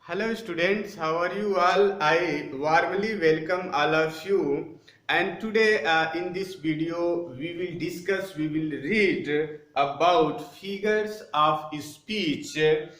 Hello students, how are you all? I warmly welcome all of you. And today in this video we will read about figures of speech in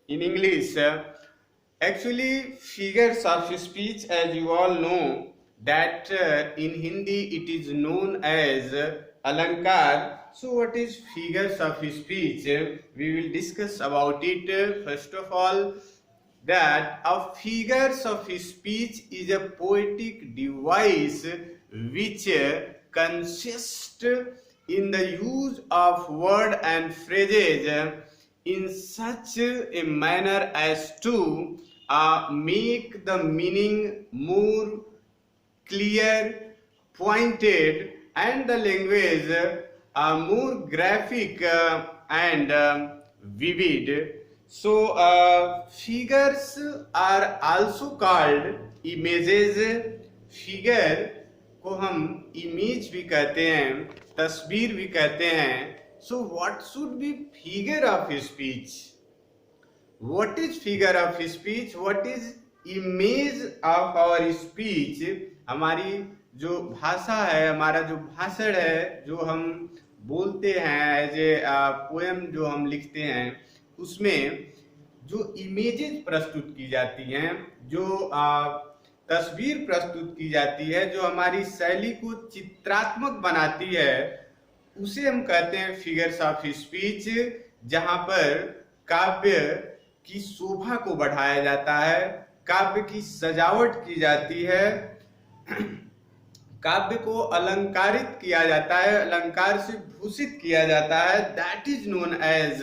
English. Actually, figures of speech, as you all know, that in Hindi it is known as alankar. So, what is figures of speech? We will discuss about it. First of all, that a figures of speech is a poetic device which consists in the use of word and phrases in such a manner as to make the meaning more clear, pointed, and the language more graphic and vivid. So, figures are also called images. Figure को हम image भी कहते हैं, तस्वीर भी कहते हैं. So what should be figure of speech? What is figure of speech? What is image of our speech? हमारी जो भाषा है, हमारा जो भाषण है, जो हम बोलते हैं, एज ए पोएम जो हम लिखते हैं, उसमें जो इमेजेस प्रस्तुत की जाती हैं, जो तस्वीर प्रस्तुत की जाती है, जो हमारी शैली को चित्रात्मक बनाती है, उसे हम कहते हैं फिगर्स ऑफ स्पीच. जहां पर काव्य की शोभा को बढ़ाया जाता है, काव्य की सजावट की जाती है, काव्य को अलंकारित किया जाता है, अलंकार से भूषित किया जाता है. That is known as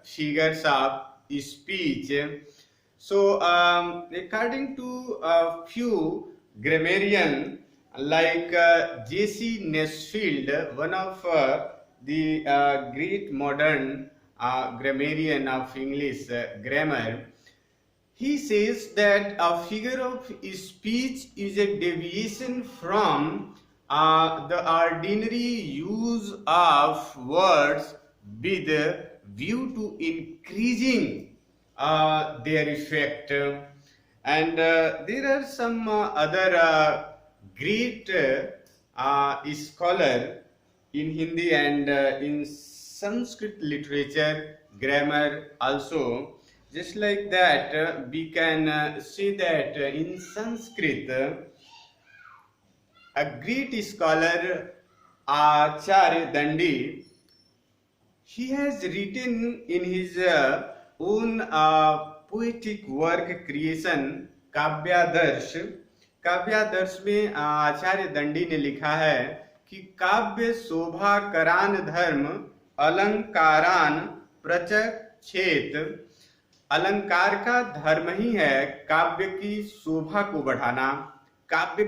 figures of speech. So, according to a few grammarian like J.C. Nesfield, one of the great modern grammarian of English grammar, he says that a figure of speech is a deviation from the ordinary use of words with view to increasing their effect. And there are some other great scholar in Hindi and in Sanskrit literature, grammar also. Just like that, we can say that in Sanskrit, a great scholar, Acharya Dandi, he has written in his own poetic work creation Kavyadarsh. Kavyadarsh में आचार्य दंडी ने लिखा है कि काव्य शोभा करान धर्म अलंकारान प्रचक्षेत. अलंकार का धर्म ही है काव्य की शोभा को बढ़ाना, काव्य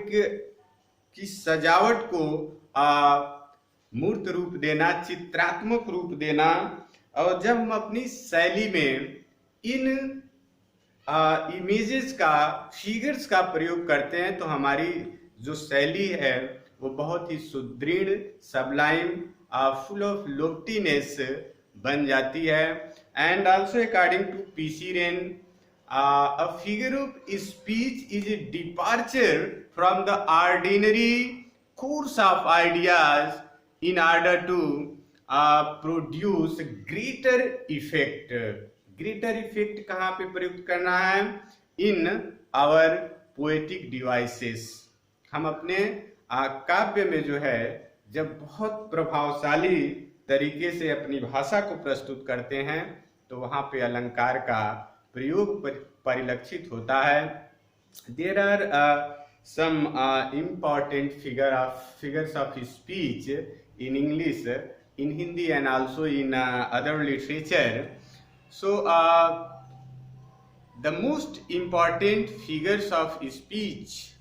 की सजावट को मूर्त रूप देना, चित्रात्मक रूप देना. और जब हम अपनी शैली में इन इमेजेस का, फिगर्स का प्रयोग करते हैं, तो हमारी जो शैली है वो बहुत ही सुदृढ़, सबलाइम, फुल ऑफ लोफ्टीनेस बन जाती है. And also according to P C Wren, a figure of speech is a departure from the ordinary course of ideas in order to produce greater effect. greater effect कहाँ पे प्रयुक्त करना है? in our poetic devices. हम अपने काव्य में जो है जब बहुत प्रभावशाली तरीके से अपनी भाषा को प्रस्तुत करते हैं, तो वहाँ पे अलंकार का प्रयोग परिलक्षित होता है. There are some important figures of speech in English, in Hindi, and also in other literature. So, the most important figures of speech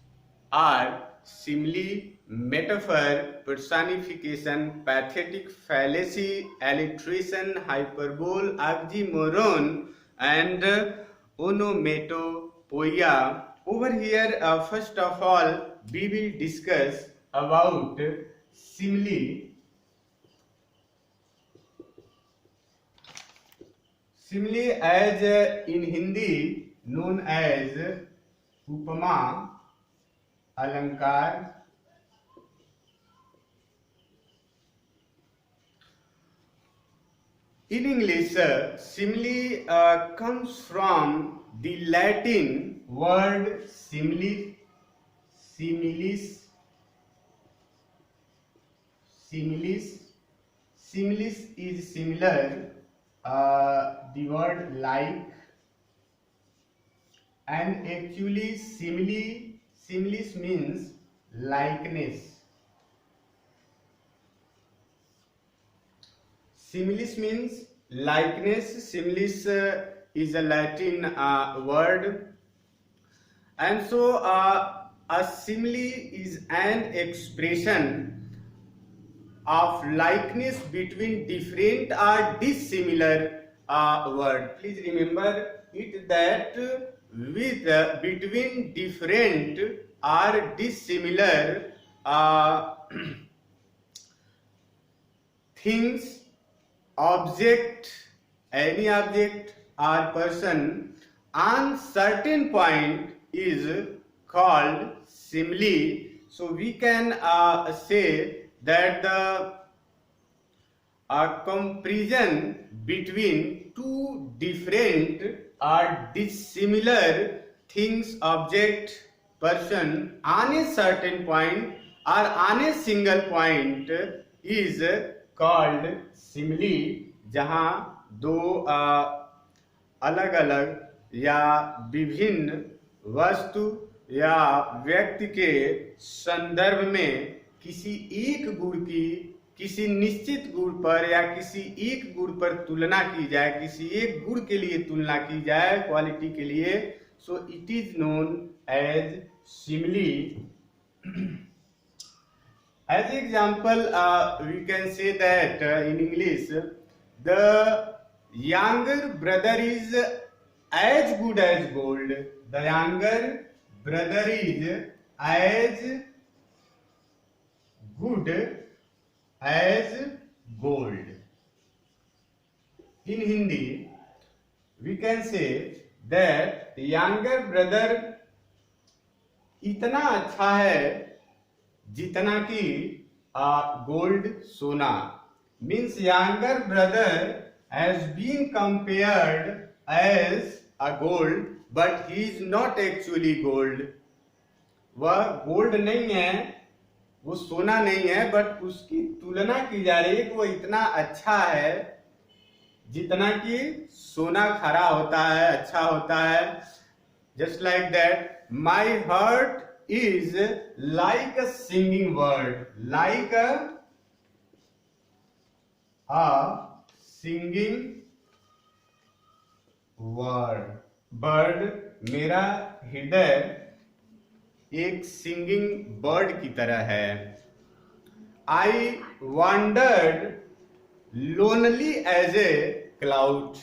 are simile, metaphor, personification, pathetic fallacy, alliteration, hyperbole, oxymoron, and onomatopoeia. Over here, first of all, we will discuss about simile. Simile, as in Hindi known as उपमा अलंकार. In English, simile comes from the Latin word similis. Similis is similar, the word like, and actually similis means likeness. Similis means likeness. Similis is a Latin word, and so a simile is an expression of likeness between different or dissimilar word. Please remember it that with between different or dissimilar things, object, any object or person on certain point is called simile. So we can say that the comparison between two different or dissimilar things, object, person on a certain point or on a single point is called simile. जहाँ दो अलग अलग या विभिन्न वस्तु या व्यक्ति के संदर्भ में किसी एक गुण की किसी निश्चित गुण पर या किसी एक गुण पर तुलना की जाए, किसी एक गुण के लिए तुलना की जाए, क्वालिटी के लिए, so it is known as simile. As example, we can say that in English, the younger brother is as good as gold. The younger brother is as good as gold. In Hindi, we can say that younger brother इतना अच्छा है जितना कि gold सोना. Means younger brother has been compared as a gold, but he is not actually gold. वह gold नहीं है, वो सोना नहीं है, बट उसकी तुलना की जा रही है कि वो इतना अच्छा है जितना कि सोना खरा होता है, अच्छा होता है. Just like that, my heart is like a singing bird, like a singing bird. मेरा हृदय एक सिंगिंग बर्ड की तरह है. I wandered lonely as a cloud.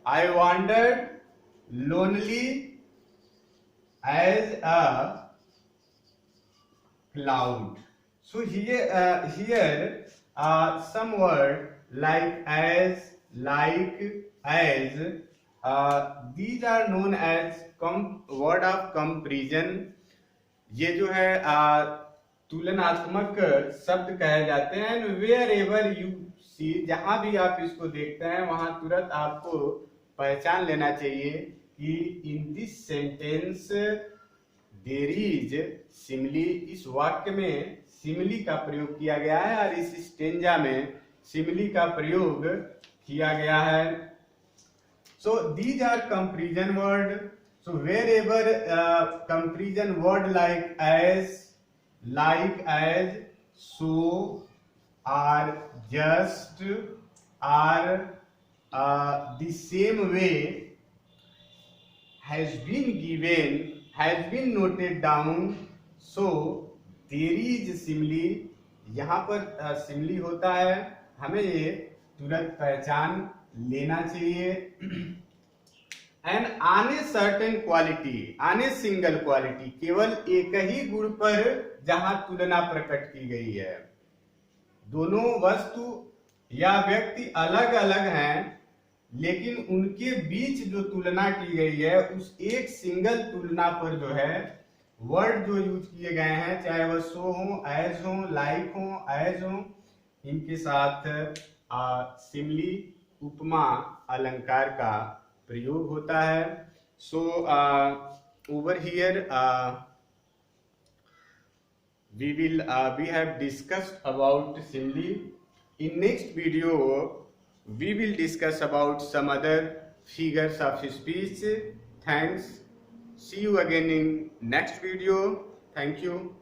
I wandered lonely as a cloud. So here some word like as, like, as, these are known as word of comparison. ये जो है तुलनात्मक शब्द कहे जाते हैं. wherever you see, जहां भी आप इसको देखते हैं वहां तुरंत आपको पहचान लेना चाहिए कि in this sentence there is simile. इस वाक्य में सिमिली का प्रयोग किया गया है और इस स्टेंजा में सिमिली का प्रयोग किया गया है. So these are comparison word. So wherever comparison word like as, like as, so, are just, are the same way has been given, has been noted down, so there is simile. यहाँ पर simile होता है, हमें ये तुरंत पहचान लेना चाहिए. And on a certain quality, on a single quality, केवल एक ही गुण पर जहां तुलना प्रकट की गई है. दोनों वस्तु या व्यक्ति अलग अलग हैं, लेकिन उनके बीच जो तुलना की गई है उस एक सिंगल तुलना पर जो है वर्ड जो यूज किए गए हैं, चाहे वह सो हो, एज हो, लाइक हो, एज हो, इनके साथ सिमली उपमा अलंकार का प्रयोग होता है। So over here we have discussed about simile. In next video we will discuss about some other figures of speech. Thanks. See you again in next video. Thank you.